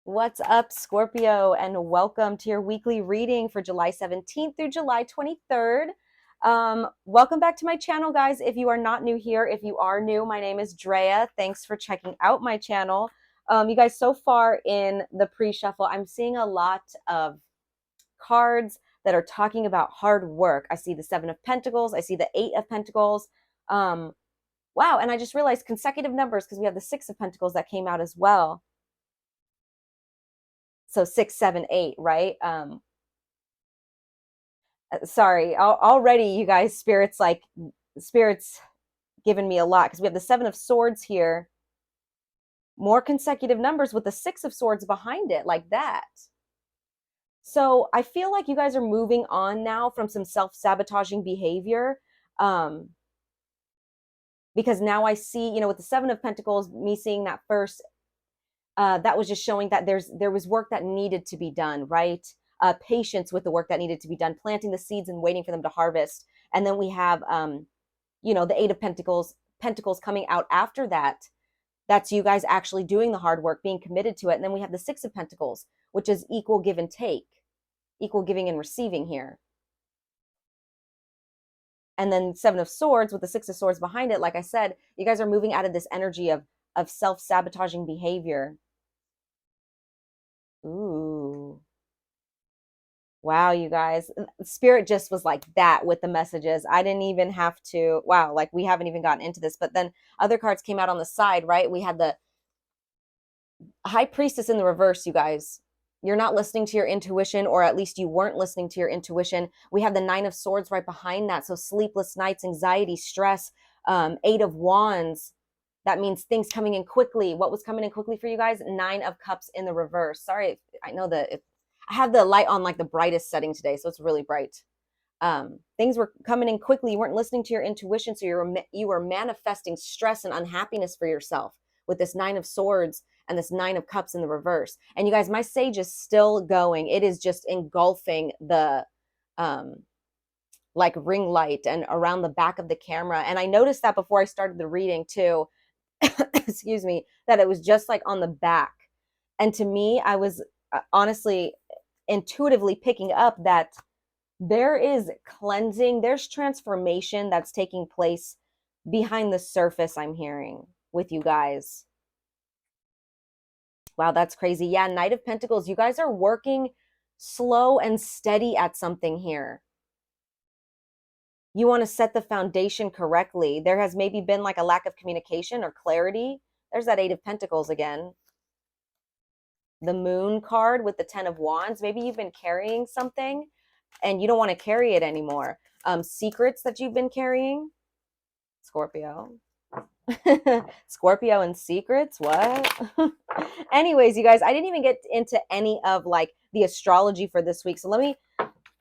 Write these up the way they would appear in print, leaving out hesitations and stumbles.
What's up, Scorpio, and welcome to your weekly reading for July 17th through July 23rd. Welcome back to my channel, guys. If you are not new here, if you are new, my name is Drea. Thanks for checking out my channel. You guys, so far in the pre-shuffle, I'm seeing a lot of cards that are talking about hard work. I see the Seven of Pentacles. I see the Eight of Pentacles. Wow, and I just realized consecutive numbers because we have the Six of Pentacles that came out as well. So 6, 7, 8, right? Sorry, already you guys, spirits giving me a lot because we have the Seven of Swords here, more consecutive numbers with the Six of Swords behind it, like that. So I feel like you guys are moving on now from some self-sabotaging behavior. Because now I see, with the Seven of Pentacles, me seeing that first, that was just showing that there was work that needed to be done, right? Patience with the work that needed to be done, planting the seeds and waiting for them to harvest. And then we have, the Eight of Pentacles coming out after that. That's you guys actually doing the hard work, being committed to it. And then we have the Six of Pentacles, which is equal give and take, equal giving and receiving here. And then Seven of Swords with the Six of Swords behind it. Like I said, you guys are moving out of this energy of self-sabotaging behavior. Ooh. Wow, you guys. Spirit just was like that with the messages. I didn't even have to, wow, like we haven't even gotten into this. But then other cards came out on the side, right? We had the High Priestess in the reverse, you guys. You're not listening to your intuition, or at least you weren't listening to your intuition. We have the Nine of Swords right behind that. So sleepless nights, anxiety, stress, Eight of Wands. That means things coming in quickly. What was coming in quickly for you guys? Nine of Cups in the reverse. Sorry, I know that I have the light on like the brightest setting today, so it's really bright. Things were coming in quickly. You weren't listening to your intuition, so you were manifesting stress and unhappiness for yourself with this Nine of Swords and this Nine of Cups in the reverse. And you guys, my sage is still going. It is just engulfing the like ring light and around the back of the camera. And I noticed that before I started the reading too. Excuse me, that it was just like on the back. And to me, I was honestly intuitively picking up that there is cleansing, there's transformation that's taking place behind the surface, I'm hearing with you guys. Wow, that's crazy. Yeah, Knight of Pentacles, you guys are working slow and steady at something here. You want to set the foundation correctly. There has maybe been like a lack of communication or clarity. There's that Eight of Pentacles again. The Moon card with the Ten of Wands. Maybe you've been carrying something and you don't want to carry it anymore. Secrets that you've been carrying. Scorpio. Scorpio and secrets, what? Anyways, you guys, I didn't even get into any of like the astrology for this week. So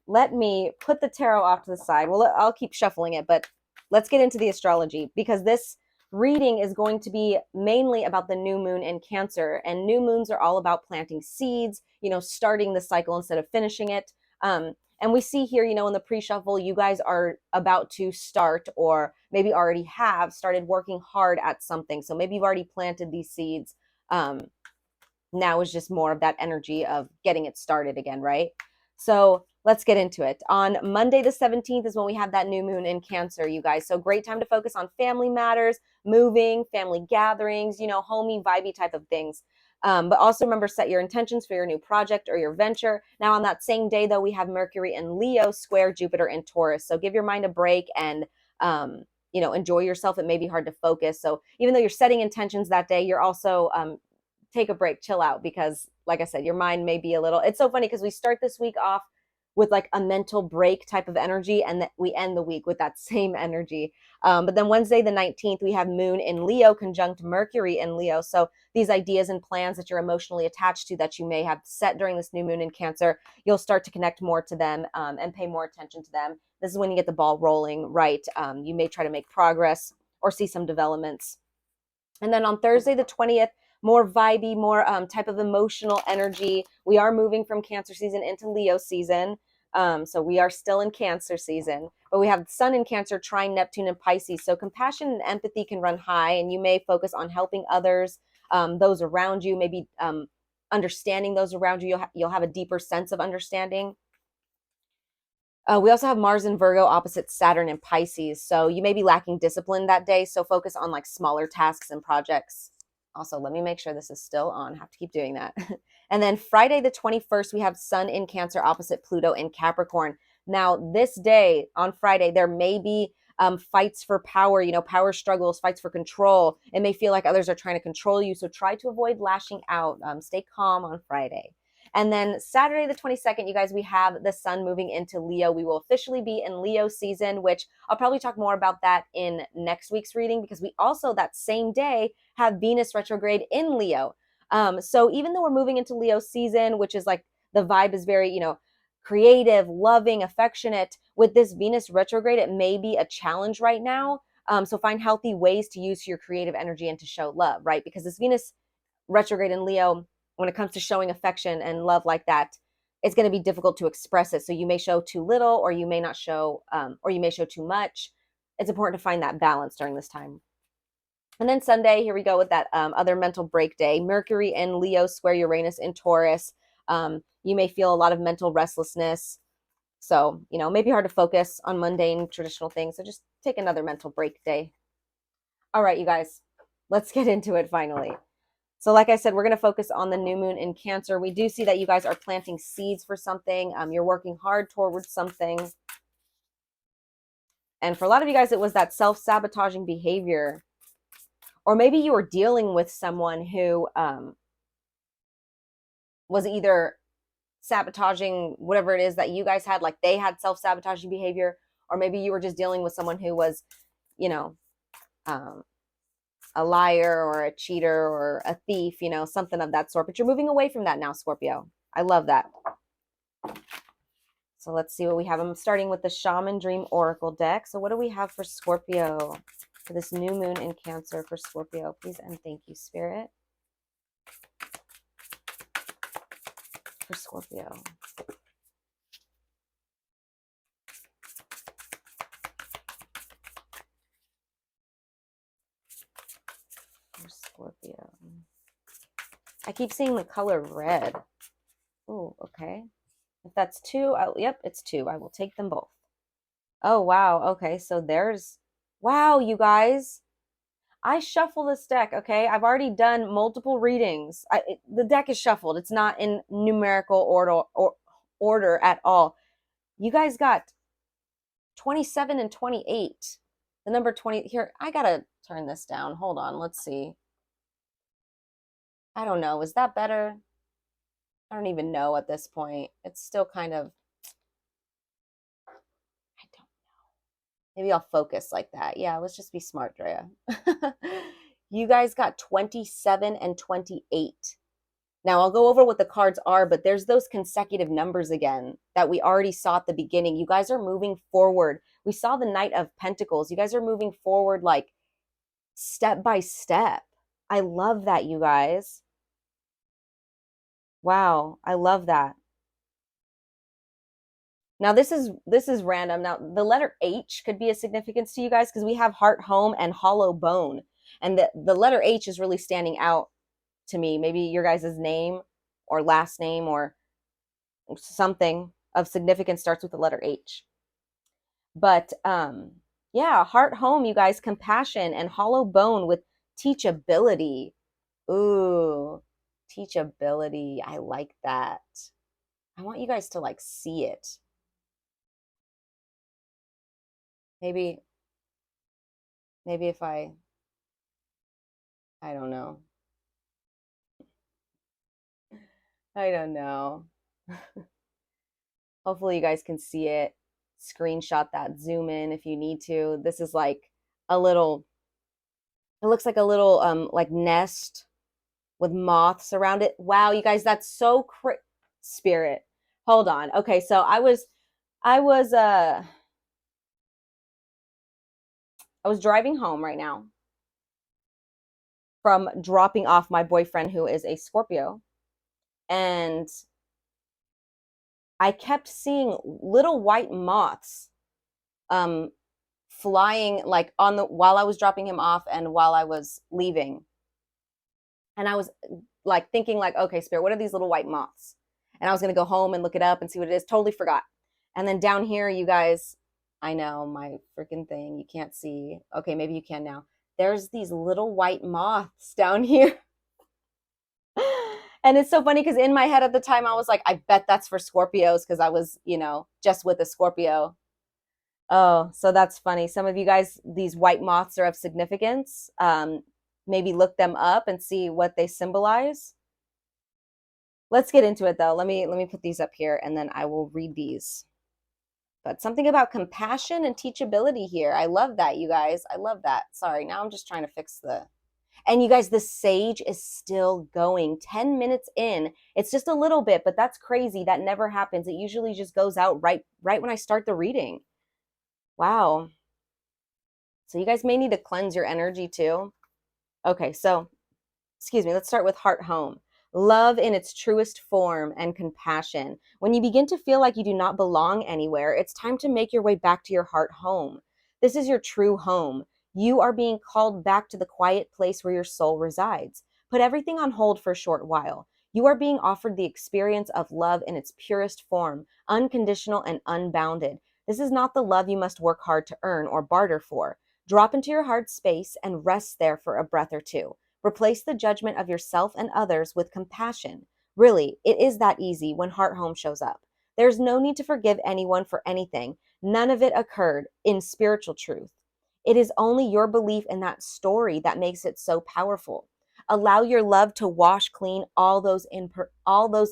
let me put the tarot off to the side. Well, I'll keep shuffling it, but let's get into the astrology because this reading is going to be mainly about the new moon in Cancer. And new moons are all about planting seeds, starting the cycle instead of finishing it. And we see here, in the pre-shuffle, you guys are about to start or maybe already have started working hard at something. So maybe you've already planted these seeds. Now is just more of that energy of getting it started again, right? So let's get into it. On Monday the 17th is when we have that new moon in Cancer, you guys. So great time to focus on family matters, moving, family gatherings, homey, vibey type of things. But also remember, set your intentions for your new project or your venture. Now on that same day, though, we have Mercury and Leo square Jupiter and Taurus. So give your mind a break and, enjoy yourself. It may be hard to focus. So even though you're setting intentions that day, you're also take a break, chill out, because like I said, your mind may be a little, it's so funny because we start this week off with like a mental break type of energy and we end the week with that same energy. But then Wednesday the 19th, we have Moon in Leo conjunct Mercury in Leo. So these ideas and plans that you're emotionally attached to that you may have set during this new moon in Cancer, you'll start to connect more to them and pay more attention to them. This is when you get the ball rolling, right? You may try to make progress or see some developments. And then on Thursday the 20th, more vibey, more type of emotional energy. We are moving from Cancer season into Leo season. So we are still in Cancer season, but we have Sun in Cancer trine Neptune and Pisces. So compassion and empathy can run high, and you may focus on helping others, those around you, maybe understanding those around you. You'll have a deeper sense of understanding. We also have Mars in Virgo opposite Saturn in Pisces. So you may be lacking discipline that day. So focus on like smaller tasks and projects. Also, let me make sure this is still on. I have to keep doing that. And then Friday the 21st, we have Sun in Cancer opposite Pluto in Capricorn. Now, this day on Friday, there may be fights for power, power struggles, fights for control. It may feel like others are trying to control you. So try to avoid lashing out. Stay calm on Friday. And then Saturday, the 22nd, you guys, we have the sun moving into Leo. We will officially be in Leo season, which I'll probably talk more about that in next week's reading, because we also that same day have Venus retrograde in Leo. So even though we're moving into Leo season, which is like the vibe is very, creative, loving, affectionate, with this Venus retrograde, it may be a challenge right now. So find healthy ways to use your creative energy and to show love, right? Because this Venus retrograde in Leo, when it comes to showing affection and love like that, it's going to be difficult to express it. So you may show too little, or you may not show, or you may show too much. It's important to find that balance during this time. And then Sunday, here we go with that other mental break day. Mercury in Leo square Uranus in Taurus. You may feel a lot of mental restlessness. So, it may be hard to focus on mundane traditional things. So just take another mental break day. All right, you guys, let's get into it finally. So like I said, we're going to focus on the new moon in Cancer. We do see that you guys are planting seeds for something. You're working hard towards something. And for a lot of you guys, it was that self-sabotaging behavior. Or maybe you were dealing with someone who was either sabotaging whatever it is that you guys had, like they had self-sabotaging behavior, or maybe you were just dealing with someone who was, a liar or a cheater or a thief, something of that sort. But you're moving away from that now, Scorpio. I love that. So let's see what we have. I'm starting with the Shaman Dream Oracle deck. So what do we have for Scorpio for this new moon in Cancer for Scorpio? Please and thank you, Spirit. For Scorpio. Scorpio. I keep seeing the color red. Oh, okay. If that's two, yep, it's two. I will take them both. Oh, wow. Okay, so there's, wow, you guys. I shuffle this deck, okay? I've already done multiple readings. The deck is shuffled. It's not in numerical order at all. You guys got 27 and 28. The number 20, here, I gotta turn this down. Hold on, let's see. I don't know. Is that better? I don't even know at this point. It's still kind of, I don't know. Maybe I'll focus like that. Yeah, let's just be smart, Drea. You guys got 27 and 28. Now I'll go over what the cards are, but there's those consecutive numbers again that we already saw at the beginning. You guys are moving forward. We saw the Knight of Pentacles. You guys are moving forward like step by step. I love that, you guys. Wow, I love that. Now this is random. Now the letter H could be a significance to you guys because we have heart, home, and hollow bone. And the letter H is really standing out to me. Maybe your guys' name or last name or something of significance starts with the letter H. But yeah, heart, home, you guys, compassion, and hollow bone with teachability. Ooh, teachability. I like that. I want you guys to like see it. Maybe if I don't know. I don't know. Hopefully you guys can see it. Screenshot that, zoom in if you need to. This is like a little, it looks like a little like nest with moths around it. Wow, you guys, that's so Spirit. Hold on. Okay, so I was driving home right now from dropping off my boyfriend who is a Scorpio, and I kept seeing little white moths flying like on the while I was dropping him off and while I was leaving. And I was like thinking like, okay, Spirit, what are these little white moths? And I was going to go home and look it up and see what it is. Totally forgot. And then down here, you guys, I know my freaking thing. You can't see. Okay, maybe you can now. There's these little white moths down here. And it's so funny because in my head at the time, I was like, I bet that's for Scorpios because I was, just with a Scorpio. Oh, so that's funny. Some of you guys, these white moths are of significance. Maybe look them up and see what they symbolize. Let's get into it though. Let me put these up here and then I will read these. But something about compassion and teachability here. I love that, you guys. I love that. Sorry, now I'm just trying to fix the. And you guys, the sage is still going. 10 minutes in. It's just a little bit, but that's crazy. That never happens. It usually just goes out right when I start the reading. Wow. So you guys may need to cleanse your energy too. Okay, so excuse me, let's start with heart home. Love in its truest form and compassion. When you begin to feel like you do not belong anywhere, it's time to make your way back to your heart home. This is your true home. You are being called back to the quiet place where your soul resides. Put everything on hold for a short while. You are being offered the experience of love in its purest form, unconditional and unbounded. This is not the love you must work hard to earn or barter for. Drop into your heart space and rest there for a breath or two. Replace the judgment of yourself and others with compassion. Really, it is that easy when Heart Home shows up. There's no need to forgive anyone for anything. None of it occurred in spiritual truth. It is only your belief in that story that makes it so powerful. Allow your love to wash clean all those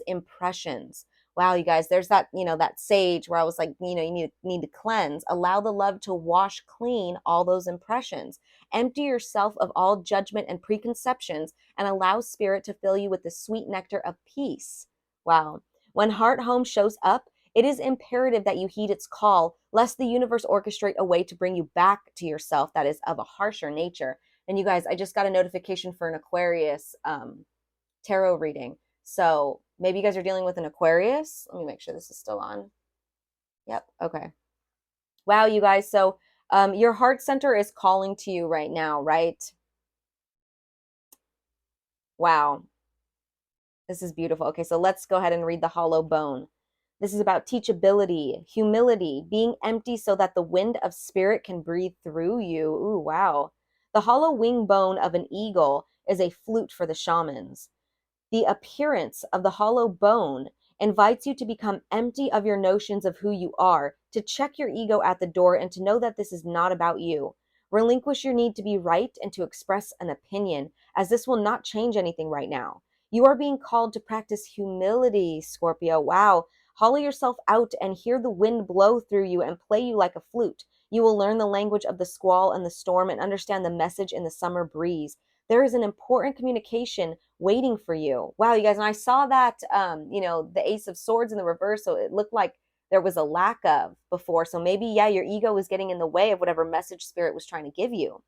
impressions. Wow, you guys, there's that sage where I was like, you need to cleanse. Allow the love to wash clean all those impressions. Empty yourself of all judgment and preconceptions and allow spirit to fill you with the sweet nectar of peace. Wow. When Heart Home shows up, it is imperative that you heed its call, lest the universe orchestrate a way to bring you back to yourself that is of a harsher nature. And you guys, I just got a notification for an Aquarius tarot reading. So maybe you guys are dealing with an Aquarius. Let me make sure this is still on. Yep. Okay. Wow, you guys. So your heart center is calling to you right now, right? Wow. This is beautiful. Okay, so let's go ahead and read the hollow bone. This is about teachability, humility, being empty so that the wind of spirit can breathe through you. Ooh, wow. The hollow wing bone of an eagle is a flute for the shamans. The appearance of the hollow bone invites you to become empty of your notions of who you are, to check your ego at the door, and to know that this is not about you. Relinquish your need to be right and to express an opinion, as this will not change anything right now. You are being called to practice humility, Scorpio. Wow. Hollow yourself out and hear the wind blow through you and play you like a flute. You will learn the language of the squall and the storm and understand the message in the summer breeze. There is an important communication waiting for you. Wow, you guys, and I saw that the Ace of Swords in the reverse, so it looked like there was a lack of before. So maybe, yeah, your ego was getting in the way of whatever message spirit was trying to give you.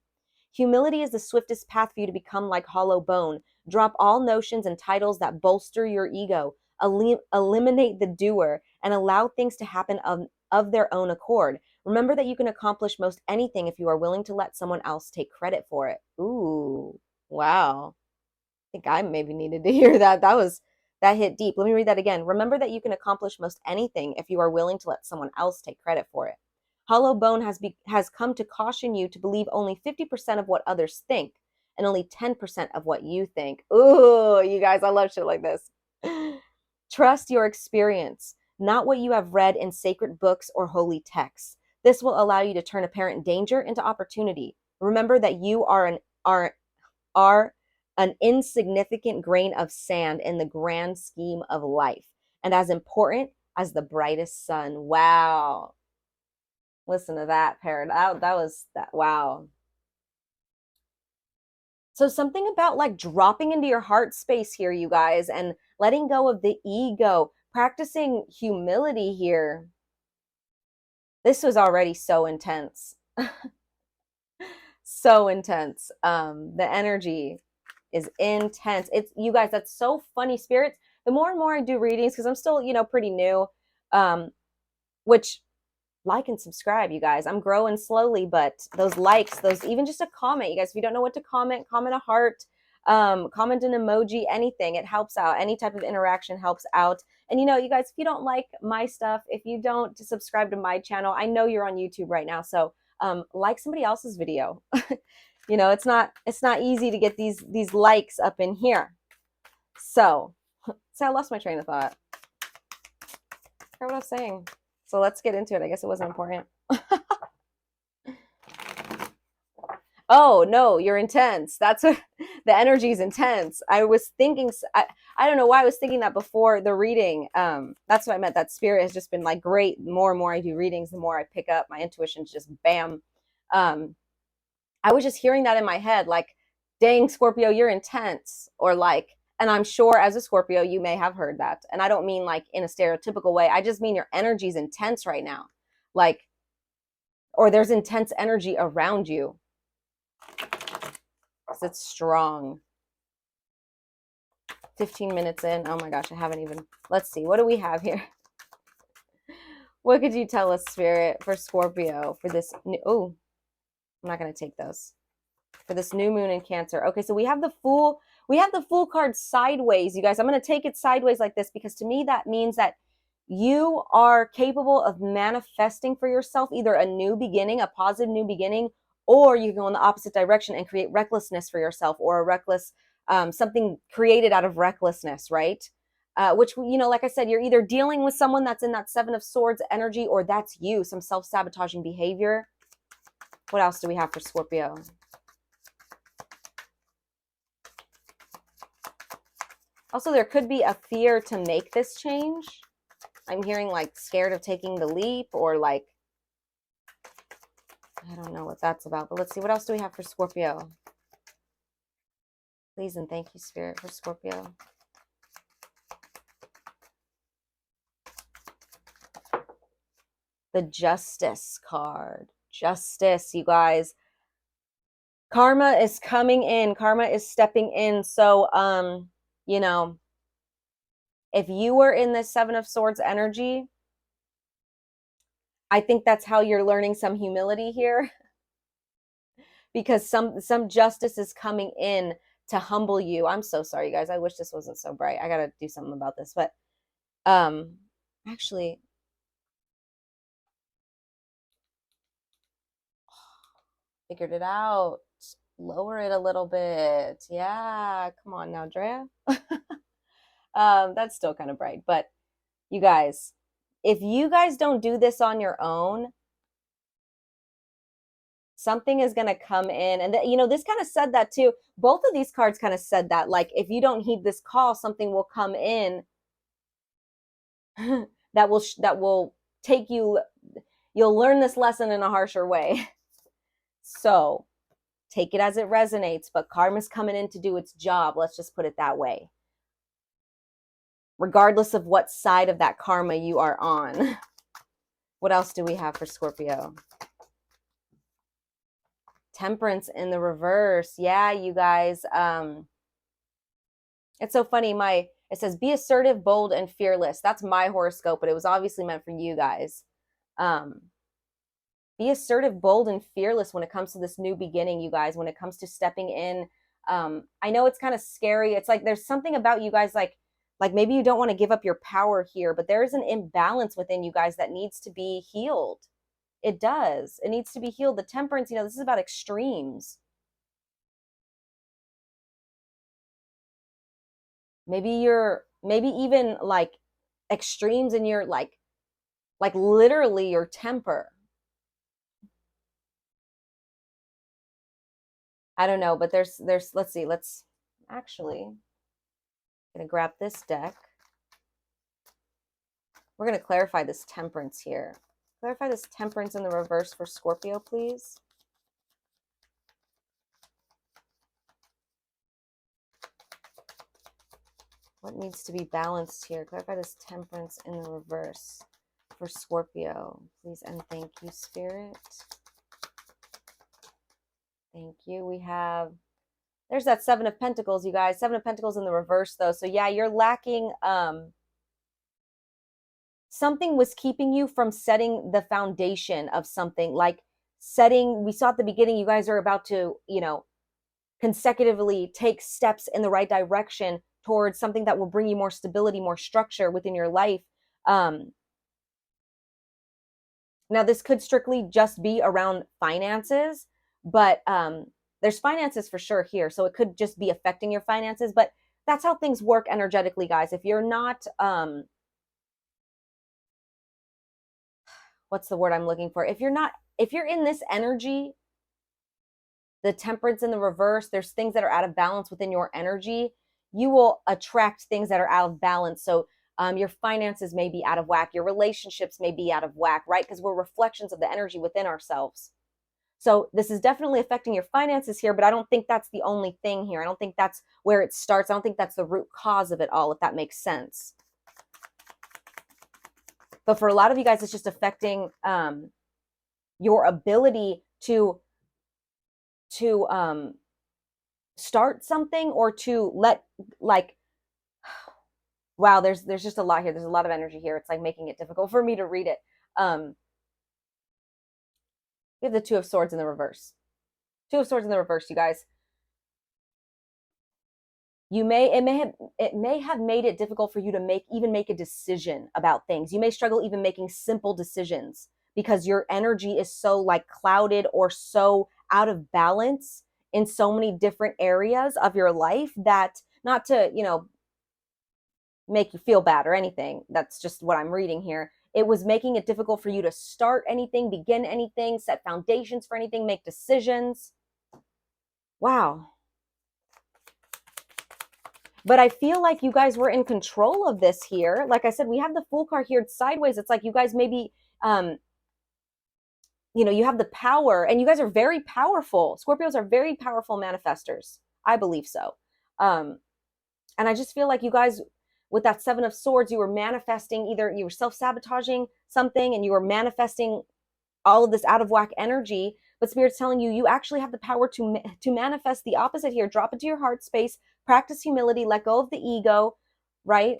Humility is the swiftest path for you to become like hollow bone. Drop all notions and titles that bolster your ego. Eliminate the doer and allow things to happen of their own accord. Remember that you can accomplish most anything if you are willing to let someone else take credit for it. Ooh, wow. I think I maybe needed to hear that. That hit deep. Let me read that again. Remember that you can accomplish most anything if you are willing to let someone else take credit for it. Hollow Bone has come to caution you to believe only 50% of what others think and only 10% of what you think. Ooh, you guys, I love shit like this. Trust your experience, not what you have read in sacred books or holy texts. This will allow you to turn apparent danger into opportunity. Remember that you are an insignificant grain of sand in the grand scheme of life, and as important as the brightest sun. Wow. Listen to that, Parrot. That was that. Wow. So something about like dropping into your heart space here, you guys, and letting go of the ego, practicing humility here. This was already so intense. So intense. The energy is intense. It's you guys, that's so funny, spirits. The more and more I do readings, because I'm still, pretty new, which like and subscribe, you guys. I'm growing slowly, but those likes, those even just a comment, you guys, if you don't know what to comment, comment a heart. Comment an emoji, anything. It helps out. Any type of interaction helps out. And you know, you guys, if you don't like my stuff, if you don't subscribe to my channel, I know you're on YouTube right now, so like somebody else's video. You know, it's not easy to get these likes up in here. So I lost my train of thought. I forgot what I was saying. So let's get into it. I guess it wasn't important. Oh no, you're intense. That's what the energy is intense. I was thinking, I don't know why I was thinking that before the reading. That's what I meant. That spirit has just been like great. The more and more I do readings, the more I pick up. My intuition's just bam. I was just hearing that in my head, like, dang, Scorpio, you're intense. Or like, and I'm sure as a Scorpio, you may have heard that. And I don't mean like in a stereotypical way. I just mean your energy is intense right now. Like, or there's intense energy around you. Because it's strong. 15 minutes in. Oh my gosh, I haven't even. Let's see. What do we have here? What could you tell us, Spirit, for Scorpio for this? Oh, I'm not going to take those. For this new moon in Cancer. Okay, so we have the Fool. We have the Fool card sideways, you guys. I'm going to take it sideways like this because to me that means that you are capable of manifesting for yourself either a new beginning, a positive new beginning, or you can go in the opposite direction and create recklessness for yourself, or a reckless, something created out of recklessness, right? Which, you know, like I said, you're either dealing with someone that's in that Seven of Swords energy, or that's you, some self-sabotaging behavior. What else do we have for Scorpio? Also, there could be a fear to make this change. I'm hearing like scared of taking the leap, or like, I don't know what that's about, but let's see. What else do we have for Scorpio? Please and thank you, Spirit, for Scorpio. The Justice card. Justice, you guys. Karma is coming in. Karma is stepping in. So, you know, if you were in the Seven of Swords energy, I think that's how you're learning some humility here. Because some justice is coming in to humble you. I'm so sorry, you guys. I wish this wasn't so bright. I got to do something about this. But actually, figured it out. Lower it a little bit. Yeah, come on now, Drea. That's still kind of bright. But you guys, if you guys don't do this on your own, something is going to come in. And, you know, this kind of said that too. Both of these cards kind of said that. Like, if you don't heed this call, something will come in that will take you, you'll learn this lesson in a harsher way. So take it as it resonates, but karma's coming in to do its job. Let's just put it that way. Regardless of what side of that karma you are on. What else do we have for Scorpio? Temperance in the reverse. Yeah, you guys. It's so funny. It says, be assertive, bold, and fearless. That's my horoscope, but it was obviously meant for you guys. Be assertive, bold, and fearless when it comes to this new beginning, you guys, when it comes to stepping in. I know it's kind of scary. It's like there's something about you guys, like maybe you don't want to give up your power here, but there is an imbalance within you guys that needs to be healed. It does. It needs to be healed. The temperance, you know, this is about extremes. Maybe even like extremes in your like literally your temper. I don't know, but there's let's see, let's actually gonna grab this deck. We're gonna clarify this temperance here. Clarify this temperance in the reverse for Scorpio, please. What needs to be balanced here? Clarify this temperance in the reverse for Scorpio, please and thank you, Spirit. Thank you. We have, there's that Seven of Pentacles, you guys. Seven of Pentacles in the reverse, though. So yeah, you're lacking, something was keeping you from setting the foundation of something, like setting, we saw at the beginning, you guys are about to, you know, consecutively take steps in the right direction towards something that will bring you more stability, more structure within your life. Um, Now, this could strictly just be around finances, but there's finances for sure here. So it could just be affecting your finances, but that's how things work energetically, guys. If you're not, what's the word I'm looking for? If you're in this energy, the temperance in the reverse, there's things that are out of balance within your energy, you will attract things that are out of balance. So your finances may be out of whack, your relationships may be out of whack, right? Because we're reflections of the energy within ourselves. So this is definitely affecting your finances here, but I don't think that's the only thing here. I don't think that's where it starts. I don't think that's the root cause of it all, if that makes sense. But for a lot of you guys, it's just affecting your ability to start something, or to let, like, wow, there's just a lot here. There's a lot of energy here. It's like making it difficult for me to read it. We have the Two of Swords in the reverse. Two of Swords in the reverse, you guys. It may have made it difficult for you to make a decision about things. You may struggle even making simple decisions because your energy is so like clouded or so out of balance in so many different areas of your life, that, not to, make you feel bad or anything. That's just what I'm reading here. It was making it difficult for you to start anything, begin anything, set foundations for anything, make decisions. Wow. But I feel like you guys were in control of this here. Like I said, we have the Fool card here sideways. It's like you guys maybe, you have the power, and you guys are very powerful. Scorpios are very powerful manifestors. I believe so. And I just feel like you guys, with that Seven of Swords, you were manifesting, either you were self-sabotaging something and you were manifesting all of this out of whack energy, but Spirit's telling you, you actually have the power to manifest the opposite here. Drop into your heart space, practice humility, let go of the ego, right?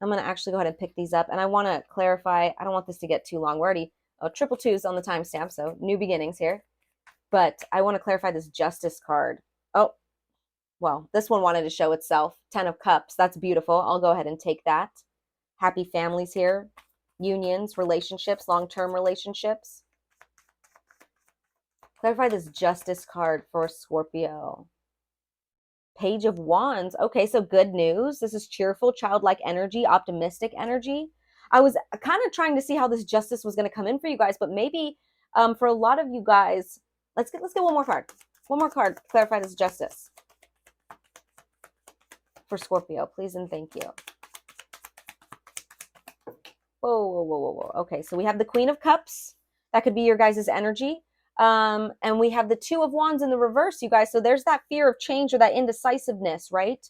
I'm going to actually go ahead and pick these up, and I want to clarify. I don't want this to get too long. We're already triple twos on the timestamp, so new beginnings here. But I want to clarify this Justice card. Oh, well, this one wanted to show itself. 10 of Cups. That's beautiful. I'll go ahead and take that. Happy families here. Unions, relationships, long-term relationships. Clarify this Justice card for Scorpio. Page of Wands. Okay, so good news. This is cheerful, childlike energy, optimistic energy. I was kind of trying to see how this Justice was going to come in for you guys, but maybe for a lot of you guys, let's get one more card. One more card. Clarify this Justice for Scorpio, please and thank you. Whoa, whoa, whoa, whoa, whoa. Okay, so we have the Queen of Cups. That could be your guys' energy. And we have the Two of Wands in the reverse, you guys. So there's that fear of change or that indecisiveness, right?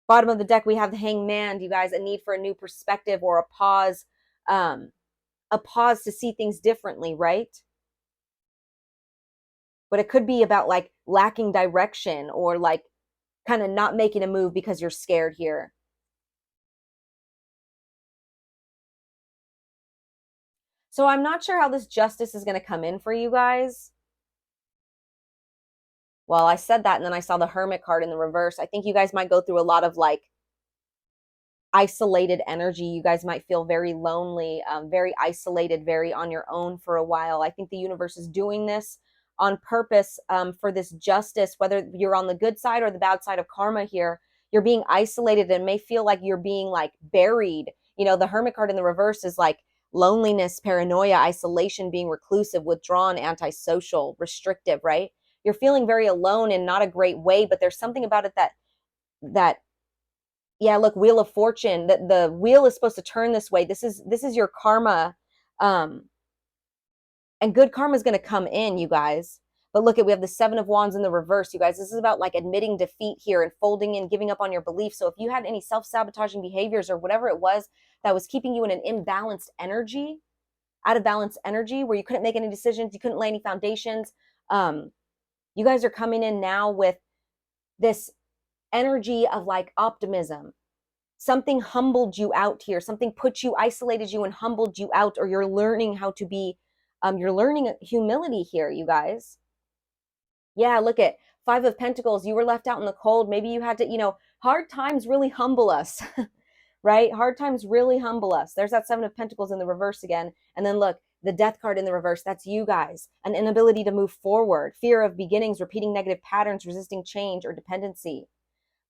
Bottom of the deck, we have the Hanged Man, you guys, a need for a new perspective or a pause to see things differently, right? But it could be about like lacking direction, or like kind of not making a move because you're scared here. So I'm not sure how this Justice is going to come in for you guys. Well, I said that, and then I saw the Hermit card in the reverse. I think you guys might go through a lot of like isolated energy. You guys might feel very lonely, very isolated, very on your own for a while. I think the universe is doing this on purpose for this Justice, whether you're on the good side or the bad side of karma here. You're being isolated and may feel like you're being like buried. The Hermit card in the reverse is like loneliness, paranoia, isolation, being reclusive, withdrawn, antisocial, restrictive, right? You're feeling very alone in not a great way, but there's something about it that yeah, look, Wheel of Fortune, that the wheel is supposed to turn this way. This is your karma. And good karma is going to come in, you guys. But look, we have the Seven of Wands in the reverse, you guys. This is about like admitting defeat here and folding in, giving up on your beliefs. So if you had any self-sabotaging behaviors or whatever it was that was keeping you in an imbalanced energy, out of balance energy, where you couldn't make any decisions, you couldn't lay any foundations, you guys are coming in now with this energy of like optimism. Something humbled you out here. Something put you, isolated you and humbled you out, or you're learning how to be, you're learning humility here, you guys. Yeah, look at Five of Pentacles. You were left out in the cold. Maybe you had to, hard times really humble us, right? Hard times really humble us. There's that Seven of Pentacles in the reverse again. And then look, the Death card in the reverse. That's you guys. An inability to move forward, fear of beginnings, repeating negative patterns, resisting change or dependency.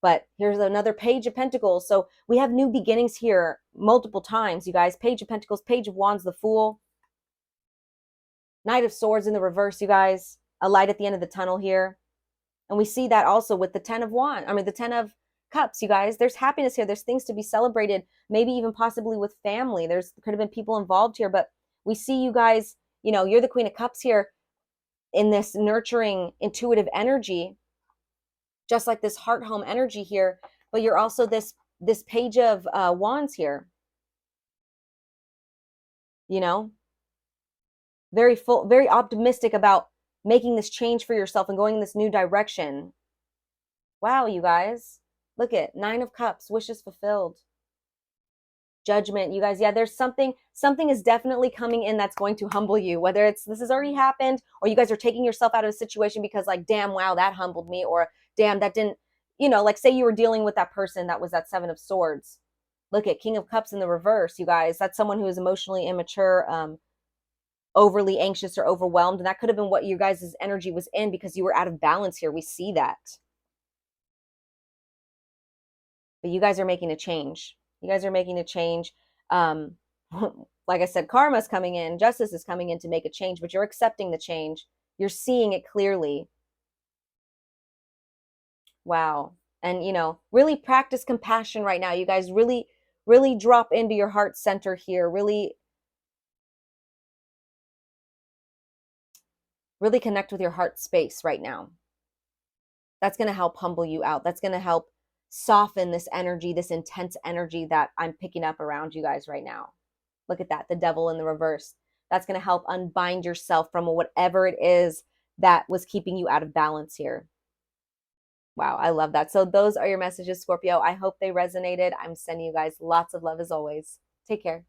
But here's another Page of Pentacles. So we have new beginnings here multiple times, you guys. Page of Pentacles, Page of Wands, the Fool. Knight of Swords in the reverse, you guys. A light at the end of the tunnel here. And we see that also with the the 10 of Cups, you guys. There's happiness here. There's things to be celebrated, maybe even possibly with family. There could have been people involved here, but we see you guys, you're the Queen of Cups here in this nurturing, intuitive energy, just like this heart home energy here, but you're also this Page of Wands here, you know, very full, very optimistic about making this change for yourself and going in this new direction. Wow, you guys. Look at Nine of Cups, wishes fulfilled. Judgment, you guys. Yeah, there's something is definitely coming in that's going to humble you, whether it's this has already happened or you guys are taking yourself out of a situation because like, damn, wow, that humbled me, or damn, that didn't, like say you were dealing with that person that was that Seven of Swords. Look at King of Cups in the reverse, you guys. That's someone who is emotionally immature, overly anxious or overwhelmed, and that could have been what you guys' energy was in because you were out of balance here. We see that. But you guys are making a change. You guys are making a change. Um, like I said, karma's coming in, justice is coming in to make a change, but you're accepting the change. You're seeing it clearly. Wow. And, really practice compassion right now. You guys really, really drop into your heart center here. Really, really connect with your heart space right now. That's going to help humble you out. That's going to help soften this energy, this intense energy that I'm picking up around you guys right now. Look at that, the Devil in the reverse. That's going to help unbind yourself from whatever it is that was keeping you out of balance here. Wow, I love that. So those are your messages, Scorpio. I hope they resonated. I'm sending you guys lots of love as always. Take care.